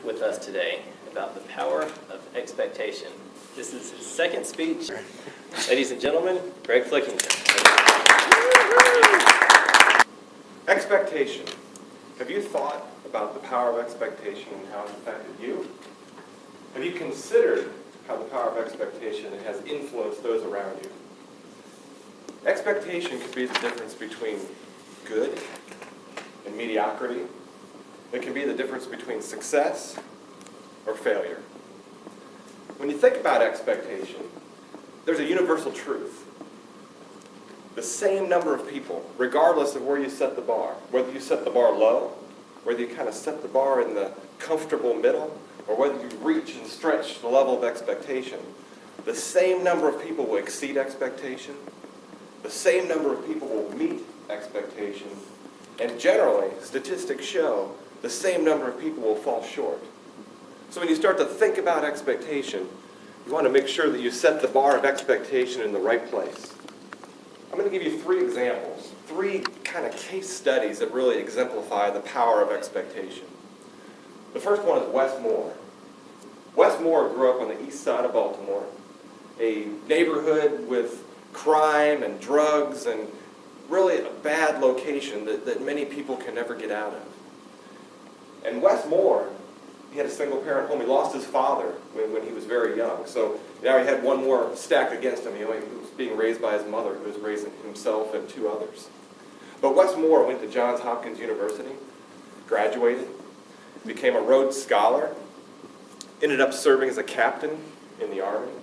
with us today about the power of expectation. This is his second speech. Ladies and gentlemen, Greg Flickinger. Expectation. Have you thought about the power of expectation and how it's affected you? Have you considered how the power of expectation has influenced those around you? Expectation could be the difference between good and mediocrity. It can be the difference between success or failure. When you think about expectation, there's a universal truth. The same number of people, regardless of where you set the bar, whether you set the bar low, whether you kind of set the bar in the comfortable middle, or whether you reach and stretch the level of expectation, the same number of people will exceed expectation, the same number of people will meet expectation, and generally, statistics show the same number of people will fall short. So when you start to think about expectation, you want to make sure that you set the bar of expectation in the right place. I'm going to give you 3 examples, 3 kind of case studies that really exemplify the power of expectation. The first one is Wes Moore. Wes Moore grew up on the east side of Baltimore, a neighborhood with crime and drugs and really a bad location that many people can never get out of. And Wes Moore, he had a single-parent home. He lost his father when he was very young. So now he had one more stacked against him. He was being raised by his mother, who was raising himself and 2 others. But Wes Moore went to Johns Hopkins University, graduated, became a Rhodes Scholar, ended up serving as a captain in the Army,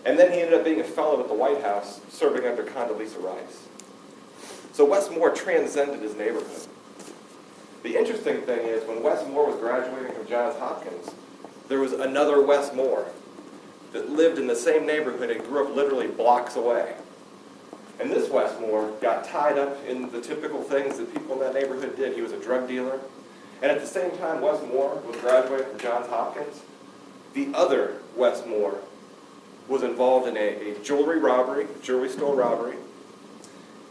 and then he ended up being a fellow at the White House, serving under Condoleezza Rice. So Wes Moore transcended his neighborhood. The interesting thing is, when Wes Moore was graduating from Johns Hopkins, there was another Wes Moore that lived in the same neighborhood and grew up literally blocks away. And this Wes Moore got tied up in the typical things that people in that neighborhood did. He was a drug dealer. And at the same time Wes Moore was graduating from Johns Hopkins, the other Wes Moore was involved in a jewelry robbery, jewelry store robbery.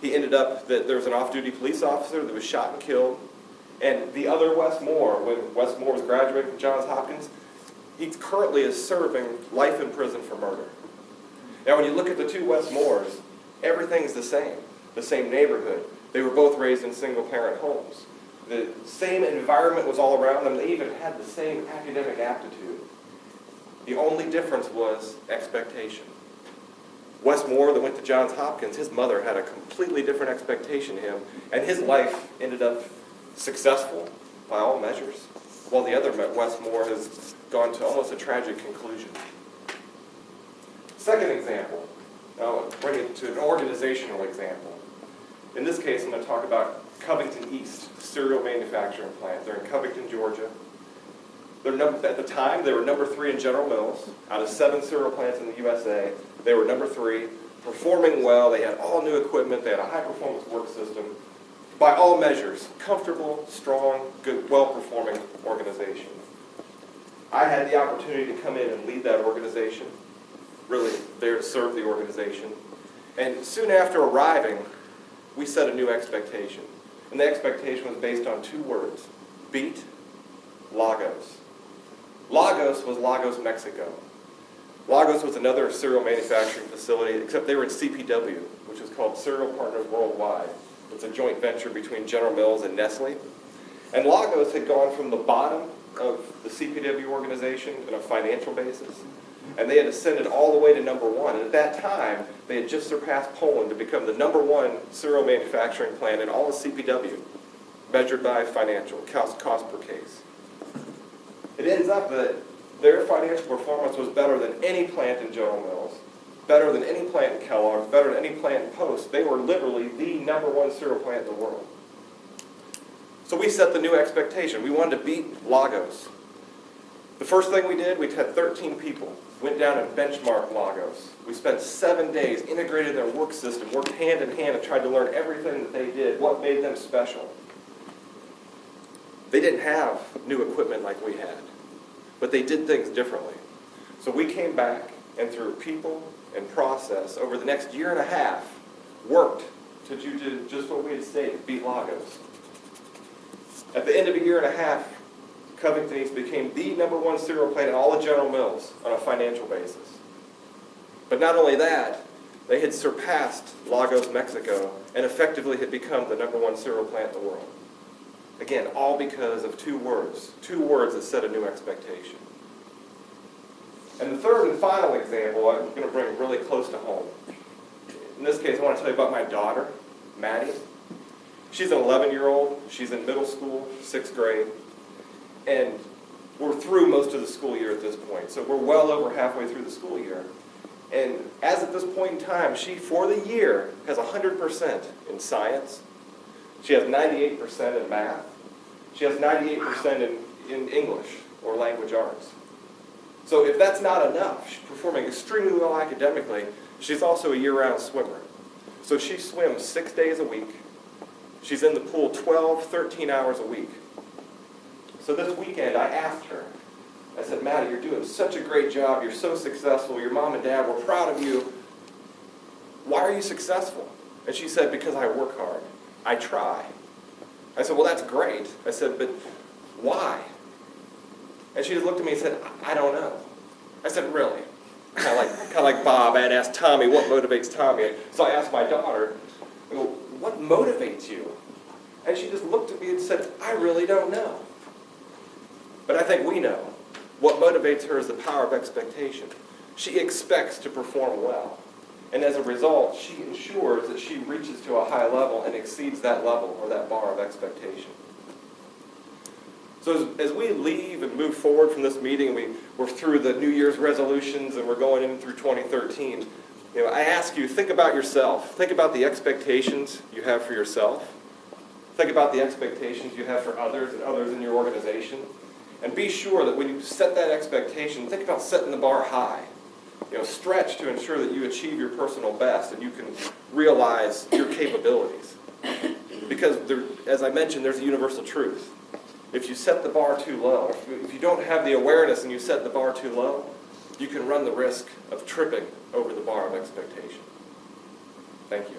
He ended up that there was an off-duty police officer that was shot and killed. And the other Wes Moore, when Wes Moore was graduating from Johns Hopkins, he currently is serving life in prison for murder. Now when you look at the 2 Wes Moores, everything is the same neighborhood. They were both raised in single-parent homes. The same environment was all around them. They even had the same academic aptitude. The only difference was expectation. Wes Moore, that went to Johns Hopkins, his mother had a completely different expectation of him, and his life ended up successful by all measures, while the other Wes Moore has gone to almost a tragic conclusion. Second example, I'll bring it to an organizational example. In this case, I'm going to talk about Covington East cereal manufacturing plant. They're in Covington, Georgia. At the time, they were number 3 in General Mills. Out of 7 cereal plants in the USA, they were number 3, performing well. They had all new equipment. They had a high-performance work system. By all measures, comfortable, strong, good, well-performing organization. I had the opportunity to come in and lead that organization, really there to serve the organization. And soon after arriving, we set a new expectation. And the expectation was based on 2 words: beat Lagos. Lagos was Lagos, Mexico. Lagos was another cereal manufacturing facility, except they were in CPW, which is called Cereal Partners Worldwide. It's a joint venture between General Mills and Nestle. And Lagos had gone from the bottom of the CPW organization on a financial basis, and they had ascended all the way to number 1. And at that time, they had just surpassed Poland to become the number 1 cereal manufacturing plant in all of CPW, measured by financial cost per case. It ends up that their financial performance was better than any plant in General Mills, better than any plant in Kellogg's, better than any plant in Post. They were literally the number 1 cereal plant in the world. So we set the new expectation. We wanted to beat Lagos. The first thing we did, we had 13 people, went down and benchmarked Lagos. We spent 7 days, integrated their work system, worked hand in hand and tried to learn everything that they did, what made them special. They didn't have new equipment like we had, but they did things differently. So we came back and through people and process, over the next 1.5 years, worked to do just what we had stated, beat Lagos. At the end of 1.5 years, Covington East became the #1 cereal plant in all of General Mills on a financial basis. But not only that, they had surpassed Lagos, Mexico, and effectively had become the #1 cereal plant in the world. Again, all because of two words that set a new expectation. And the third and final example I'm going to bring really close to home. In this case, I want to tell you about my daughter, Maddie. She's an 11-year-old. She's in middle school, 6th grade. And we're through most of the school year at this point. So we're well over halfway through the school year. And as at this point in time, she, for the year, has 100% in science. She has 98% in math. She has 98% in English or language arts. So if that's not enough, she's performing extremely well academically. She's also a year-round swimmer. So she swims 6 days a week. She's in the pool 12, 13 hours a week. So this weekend I asked her, I said, Maddie, you're doing such a great job. You're so successful. Your mom and dad were proud of you. Why are you successful? And she said, because I work hard. I try. I said, well, that's great. I said, but why? And she just looked at me and said, I don't know. I said, really? Kind of like Bob had asked Tommy, what motivates Tommy? So I asked my daughter, I go, what motivates you? And she just looked at me and said, I really don't know. But I think we know. What motivates her is the power of expectation. She expects to perform well. And as a result, she ensures that she reaches to a high level and exceeds that level or that bar of expectation. So as we leave and move forward from this meeting, we're through the New Year's resolutions and we're going in through 2013. I ask you, think about yourself. Think about the expectations you have for yourself. Think about the expectations you have for others and others in your organization. And be sure that when you set that expectation, think about setting the bar high. Stretch to ensure that you achieve your personal best and you can realize your capabilities. Because, as I mentioned, there's a universal truth. If you set the bar too low, if you don't have the awareness and you set the bar too low, you can run the risk of tripping over the bar of expectation. Thank you.